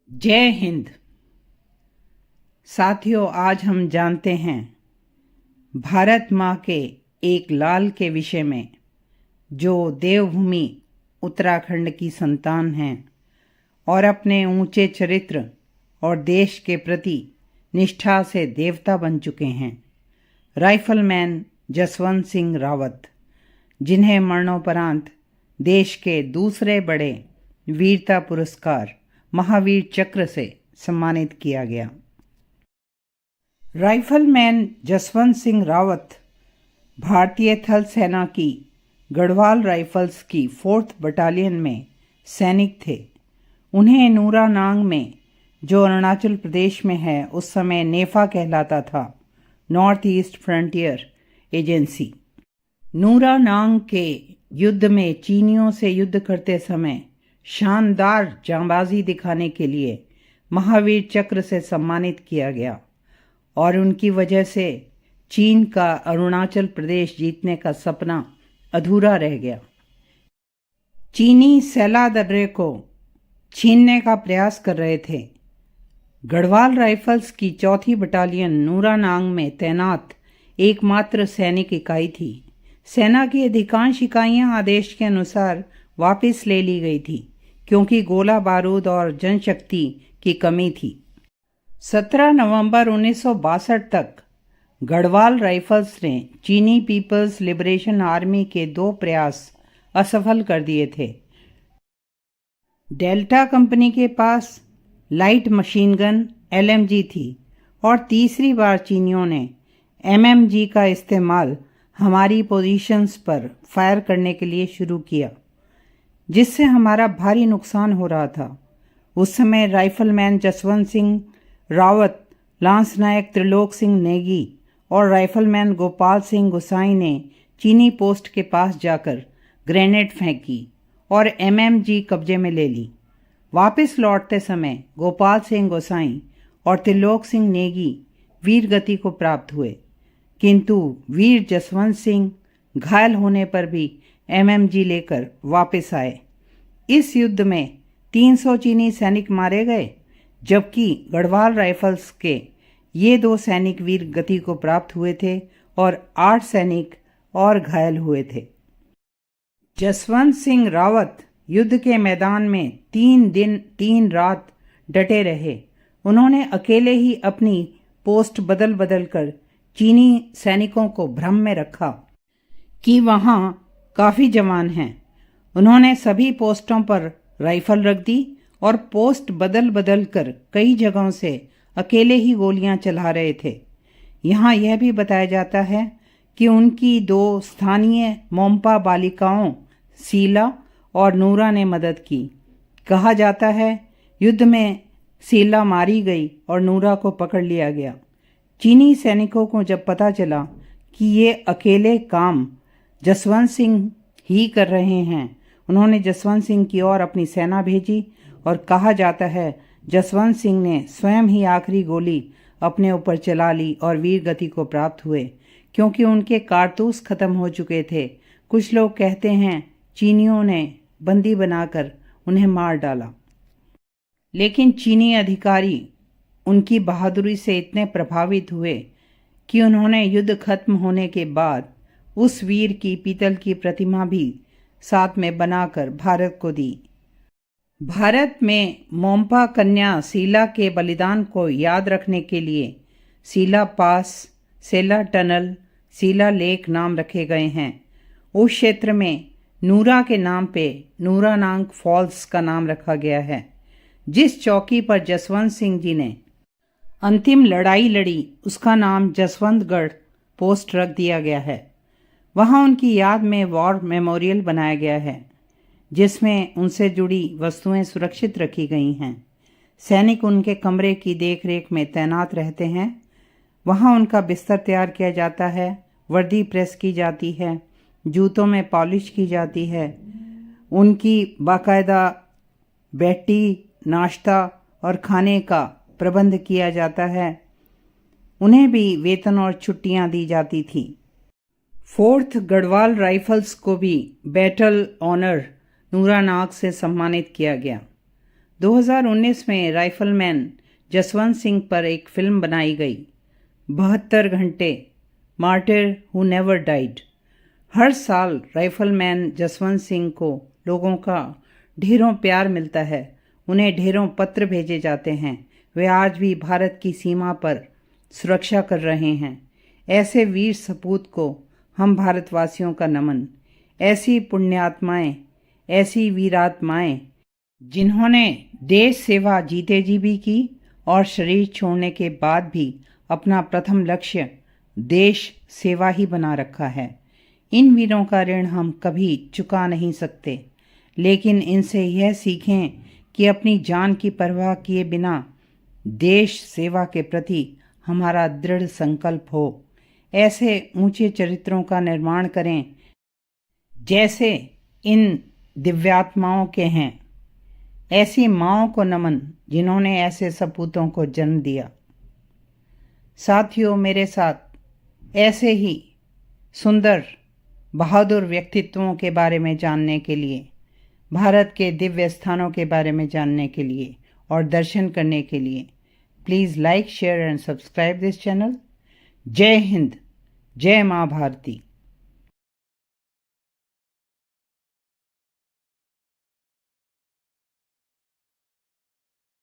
जय हिंद। साथियों, आज हम जानते हैं भारत माँ के एक लाल के विषय में, जो देवभूमि उत्तराखंड की संतान हैं और अपने ऊंचे चरित्र और देश के प्रति निष्ठा से देवता बन चुके हैं। राइफलमैन जसवंत सिंह रावत, जिन्हें मरणोपरांत देश के दूसरे बड़े वीरता पुरस्कार महावीर चक्र से सम्मानित किया गया। राइफलमैन जसवंत सिंह रावत भारतीय थल सेना की गढ़वाल राइफल्स की 4th बटालियन में सैनिक थे। उन्हें नूरानांग में, जो अरुणाचल प्रदेश में है, उस समय नेफा कहलाता था, north east frontier agency. Nuranang के युद्ध में चीनियों से युद्ध करते समय शानदार जांबाजी दिखाने के लिए महावीर चक्र से सम्मानित किया गया और उनकी वजह से चीन का अरुणाचल प्रदेश जीतने का सपना अधूरा रह गया। चीनी सैला दर्रे को छीनने का प्रयास कर रहे थे। गढ़वाल राइफल्स की 4थी बटालियन नूरानांग में तैनात एकमात्र सैनिक इकाई थी। सेना की अधिकांश इकाइयां आदेश के अनुसार वापस ले ली गई थी, क्योंकि गोला बारूद और जनशक्ति की कमी थी। 17 नवंबर 1962 तक गढ़वाल राइफल्स ने चीनी पीपल्स लिबरेशन आर्मी के 2 प्रयास असफल कर दिए थे। डेल्टा कंपनी के पास लाइट मशीन गन LMG थी और तीसरी बार चीनियों ने MMG का इस्तेमाल हमारी पोजीशंस पर फायर करने के लिए शुरू किया, जिससे हमारा भारी नुकसान हो रहा था। उस समय राइफलमैन जसवंत सिंह रावत, लांस नायक त्रिलोक सिंह नेगी और राइफलमैन गोपाल सिंह गोसाई ने चीनी पोस्ट के पास जाकर ग्रेनेड फेंकी और MMG कब्जे में ले ली। वापस लौटते समय गोपाल सिंह गोसाई और त्रिलोक सिंह नेगी वीर गति को प्राप्त हुए, किंतु वीर जसवंत सिंह घायल होने पर भी MMG लेकर वापस आए। इस युद्ध में 300 चीनी सैनिक मारे गए, जबकि गढ़वाल राइफल्स के ये 2 सैनिक वीर गति को प्राप्त हुए थे और 8 सैनिक और घायल हुए थे। जसवंत सिंह रावत युद्ध के मैदान में 3 दिन 3 रात डटे रहे। उन्होंने अकेले ही अपनी पोस्ट बदल बदल कर चीनी सैनिकों को भ्रम में रखा कि वहां काफ़ी जवान हैं। उन्होंने सभी पोस्टों पर राइफल रख दी और पोस्ट बदल बदल कर कई जगहों से अकेले ही गोलियां चला रहे थे। यहाँ यह भी बताया जाता है कि उनकी 2 स्थानीय मोम्पा बालिकाओं सीला और नूरा ने मदद की। कहा जाता है युद्ध में सीला मारी गई और नूरा को पकड़ लिया गया। चीनी सैनिकों को जब पता चला कि ये अकेले काम जसवंत सिंह ही कर रहे हैं, उन्होंने जसवंत सिंह की ओर अपनी सेना भेजी और कहा जाता है जसवंत सिंह ने स्वयं ही आखिरी गोली अपने ऊपर चला ली और वीर गति को प्राप्त हुए, क्योंकि उनके कारतूस खत्म हो चुके थे। कुछ लोग कहते हैं चीनियों ने बंदी बनाकर उन्हें मार डाला, लेकिन चीनी अधिकारी उनकी बहादुरी से इतने प्रभावित हुए कि उन्होंने युद्ध खत्म होने के बाद उस वीर की पीतल की प्रतिमा भी साथ में बनाकर भारत को दी। भारत में मोम्पा कन्या सीला के बलिदान को याद रखने के लिए सीला पास, सेला टनल, सीला लेक नाम रखे गए हैं। उस क्षेत्र में नूरा के नाम पे नूरानांग फॉल्स का नाम रखा गया है। जिस चौकी पर जसवंत सिंह जी ने अंतिम लड़ाई लड़ी, उसका नाम जसवंतगढ़ पोस्ट रख दिया गया है। वहाँ उनकी याद में वॉर मेमोरियल बनाया गया है, जिसमें उनसे जुड़ी वस्तुएं सुरक्षित रखी गई हैं। सैनिक उनके कमरे की देखरेख में तैनात रहते हैं। वहाँ उनका बिस्तर तैयार किया जाता है, वर्दी प्रेस की जाती है, जूतों में पॉलिश की जाती है, उनकी बाकायदा बैठी, नाश्ता और खाने का प्रबंध किया जाता है। उन्हें भी वेतन और छुट्टियां दी जाती थी। 4th गढ़वाल राइफल्स को भी बैटल ऑनर नूरानाग से सम्मानित किया गया। 2019 में राइफलमैन जसवंत सिंह पर एक फिल्म बनाई गई 72 घंटे मार्टिर हु नेवर डाइड। हर साल राइफलमैन जसवंत सिंह को लोगों का ढेरों प्यार मिलता है, उन्हें ढेरों पत्र भेजे जाते हैं। वे आज भी भारत की सीमा पर सुरक्षा कर रहे हैं। ऐसे वीर सपूत को हम भारतवासियों का नमन। ऐसी पुण्यात्माएं, ऐसी वीरात्माएं जिन्होंने देश सेवा जीते जी भी की और शरीर छोड़ने के बाद भी अपना प्रथम लक्ष्य देश सेवा ही बना रखा है। इन वीरों का ऋण हम कभी चुका नहीं सकते, लेकिन इनसे यह सीखें कि अपनी जान की परवाह किए बिना देश सेवा के प्रति हमारा दृढ़ संकल्प हो। ऐसे ऊंचे चरित्रों का निर्माण करें जैसे इन दिव्यात्माओं के हैं। ऐसी माँओं को नमन जिन्होंने ऐसे सपूतों को जन्म दिया। साथियों, मेरे साथ ऐसे ही सुंदर बहादुर व्यक्तित्वों के बारे में जानने के लिए, भारत के दिव्य स्थानों के बारे में जानने के लिए और दर्शन करने के लिए please like, share and subscribe this channel. जय हिंद, जय माँ भारती।